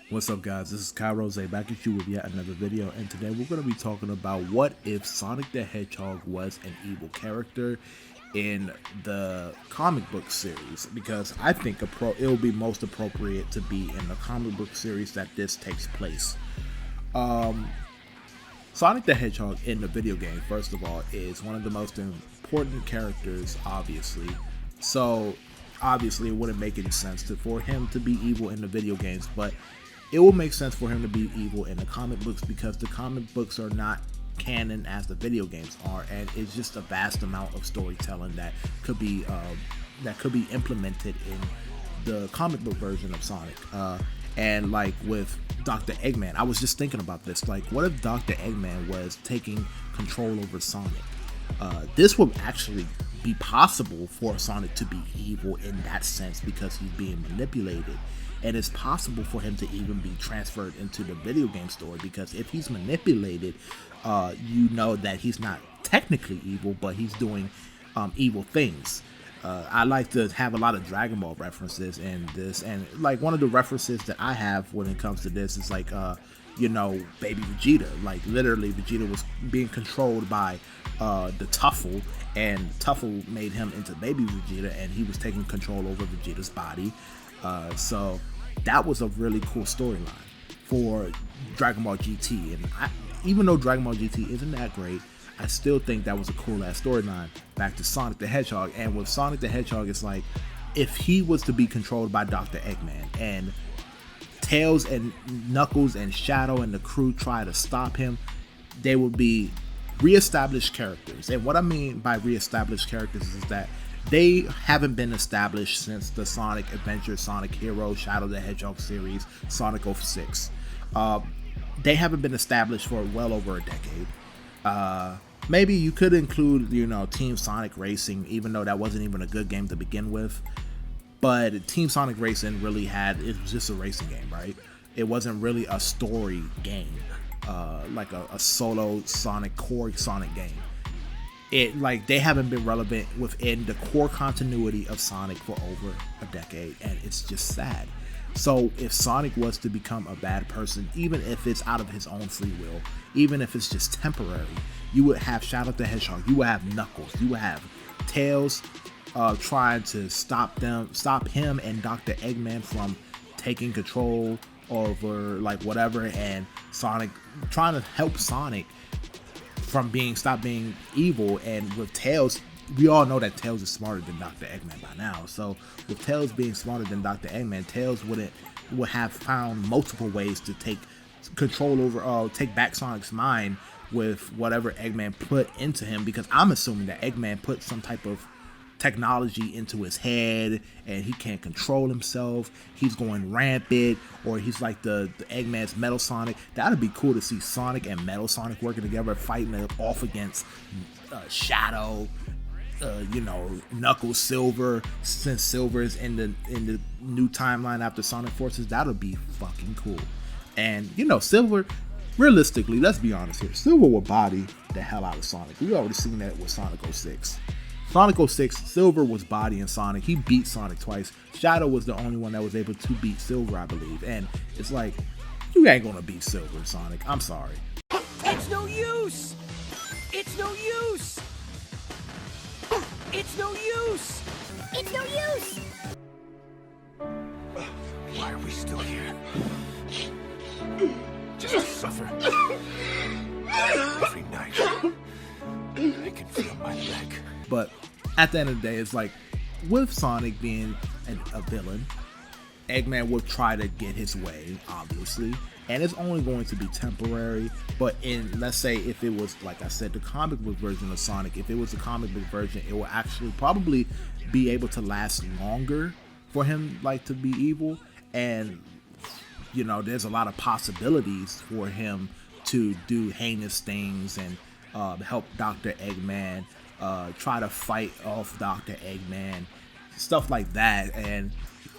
What's up, guys? This is Kyle Rose back at you with yet another video, and today we're going to be talking about what if Sonic the Hedgehog was an evil character in the comic book series, because I think it will be most appropriate to be in the comic book series that this takes place. Sonic the Hedgehog in the video game, first of all, is one of the most important characters, obviously. So obviously it wouldn't make any sense for him to be evil in the video games, but it will make sense for him to be evil in the comic books because the comic books are not canon as the video games are, and it's just a vast amount of storytelling that could be implemented in the comic book version of Sonic. And like with Dr. Eggman, I was just thinking about this. Like, what if Dr. Eggman was taking control over Sonic? This would actually be possible for Sonic to be evil in that sense because he's being manipulated. And it's possible for him to even be transferred into the video game story, because if he's manipulated, you know that he's not technically evil, but he's doing evil things. I like to have a lot of Dragon Ball references in this, and like one of the references that I have when it comes to this is like, Baby Vegeta. Like literally, Vegeta was being controlled by the Tuffle, and Tuffle made him into Baby Vegeta, and he was taking control over Vegeta's body. So that was a really cool storyline for Dragon Ball GT, and even though Dragon Ball GT isn't that great, I still think that was a cool ass storyline. Back to Sonic the Hedgehog, and with Sonic the Hedgehog, it's like if he was to be controlled by Dr. Eggman, and Tails and Knuckles and Shadow and the crew try to stop him, they would be reestablished characters. And what I mean by reestablished characters is that they haven't been established since the Sonic Adventure, Sonic Hero, Shadow the Hedgehog series, Sonic.exe. They haven't been established for well over a decade. Maybe you could include, Team Sonic Racing, even though that wasn't even a good game to begin with. But Team Sonic Racing it was just a racing game, right? It wasn't really a story game, like a solo core Sonic game. They haven't been relevant within the core continuity of Sonic for over a decade, and it's just sad. So if Sonic was to become a bad person, even if it's out of his own free will, even if it's just temporary, you would have Shadow the Hedgehog, you would have Knuckles, you would have Tails trying to stop him and Dr. Eggman from taking control over like whatever, and Sonic trying to help Sonic from stop being evil. And with Tails, we all know that Tails is smarter than Dr. Eggman by now. So with Tails being smarter than Dr. Eggman, Tails would have found multiple ways to take control over, take back Sonic's mind with whatever Eggman put into him, because I'm assuming that Eggman put some type of technology into his head and he can't control himself. He's going rampant, or he's like the Eggman's Metal Sonic. That would be cool to see Sonic and Metal Sonic working together, fighting off against Shadow, Knuckles, Silver, since Silver is in the new timeline after Sonic Forces. That would be fucking cool. And Silver, realistically, let's be honest here, Silver will body the hell out of Sonic. We already seen that with Sonic.exe. Sonic.exe, Silver was bodying Sonic. He beat Sonic twice. Shadow was the only one that was able to beat Silver, I believe. And it's like, you ain't gonna beat Silver, Sonic. I'm sorry. It's no use! It's no use! It's no use! It's no use! Why are we still here? Just to suffer. Every night, I can feel my leg. But at the end of the day, it's like, with Sonic being a villain, Eggman would try to get his way, obviously, and it's only going to be temporary. But let's say if it was, like I said, the comic book version of Sonic, if it was the comic book version, it will actually probably be able to last longer for him, like, to be evil. And there's a lot of possibilities for him to do heinous things and help Dr. Eggman, try to fight off Dr. Eggman, stuff like that. And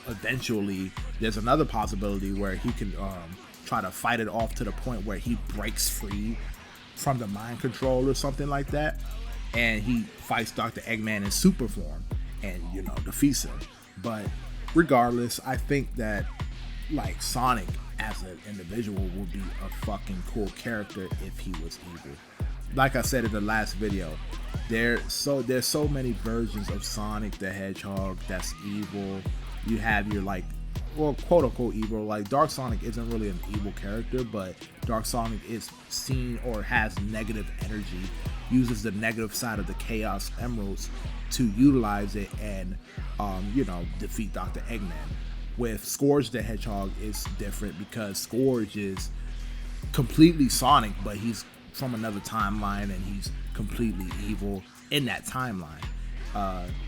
eventually there's another possibility where he can try to fight it off to the point where he breaks free from the mind control or something like that, and he fights Dr. Eggman in super form and defeats him. But regardless, I think that like Sonic as an individual would be a fucking cool character if he was evil. Like I said in the last video, there's so many versions of Sonic the Hedgehog that's evil. You have your like, well, quote unquote evil. Like Dark Sonic isn't really an evil character, but Dark Sonic is seen or has negative energy, uses the negative side of the Chaos Emeralds to utilize it and defeat Dr. Eggman. With Scourge the Hedgehog, it's different because Scourge is completely Sonic, but he's from another timeline and he's completely evil in that timeline.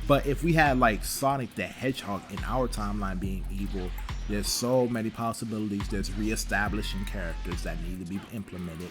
But if we had like Sonic the Hedgehog in our timeline being evil, there's so many possibilities. There's reestablishing characters that need to be implemented.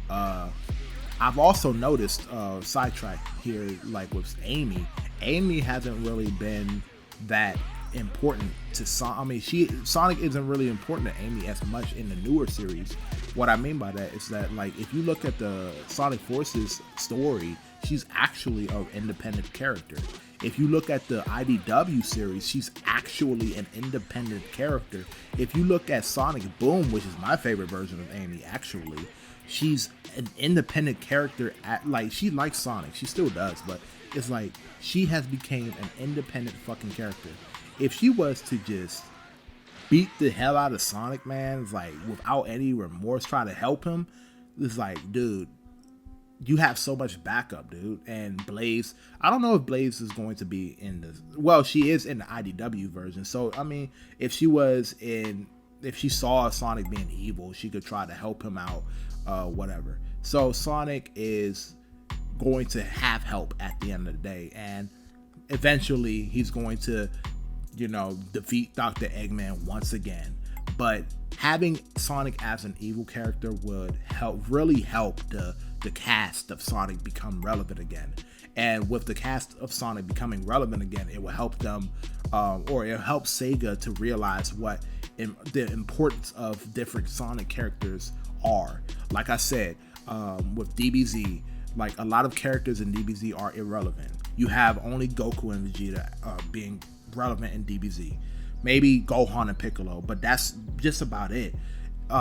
I've also noticed sidetrack here, like with Amy. Amy hasn't really been that important to Sonic. I mean, Sonic isn't really important to Amy as much in the newer series. What I mean by that is that, like, if you look at the Sonic Forces story, she's actually an independent character. If you look at the IDW series, she's actually an independent character. If you look at Sonic Boom, which is my favorite version of Amy, actually, she's an independent character. She likes Sonic, she still does, but it's like she has become an independent fucking character. If she was to just beat the hell out of Sonic, man, it's like without any remorse, try to help him, it's like, dude, you have so much backup, dude. And Blaze, I don't know if Blaze is going to be in this. Well, she is in the IDW version. So, I mean, if she saw Sonic being evil, she could try to help him out, whatever. So Sonic is going to have help at the end of the day. And eventually he's going to, defeat Dr. Eggman once again. But having Sonic as an evil character would really help the cast of Sonic become relevant again. And with the cast of Sonic becoming relevant again, it will help them, or it'll help Sega to realize what the importance of different Sonic characters are. Like I said, with DBZ, like a lot of characters in DBZ are irrelevant. You have only Goku and Vegeta being relevant in DBZ. Maybe Gohan and Piccolo, but that's just about it.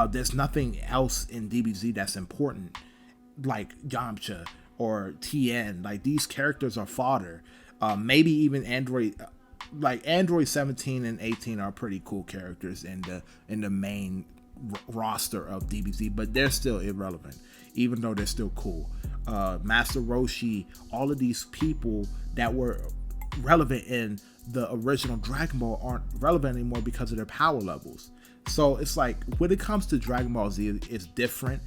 There's nothing else in DBZ that's important, like Yamcha or Tien. Like, these characters are fodder. Maybe even Android 17 and 18 are pretty cool characters in the main roster of DBZ, but they're still irrelevant, even though they're still cool. Master Roshi, all of these people that were relevant in the original Dragon Ball aren't relevant anymore because of their power levels. So it's like, when it comes to Dragon Ball Z, it's different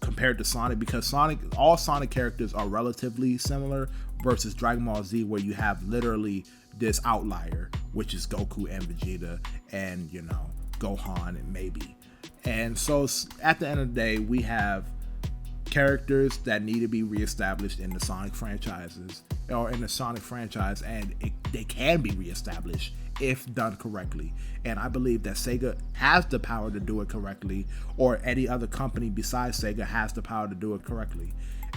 compared to Sonic, because all Sonic characters are relatively similar, versus Dragon Ball Z, where you have literally this outlier, which is Goku and Vegeta and Gohan and maybe. And so at the end of the day, we have characters that need to be reestablished in the Sonic franchises, or in the Sonic franchise, and they can be reestablished if done correctly. And I believe that Sega has the power to do it correctly, or any other company besides Sega has the power to do it correctly.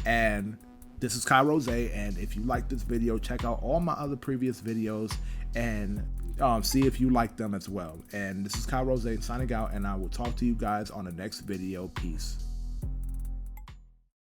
And this is Kai Rose, and if you like this video, check out all my other previous videos and see if you like them as well. And this is Kai Rose signing out, and I will talk to you guys on the next video. Peace.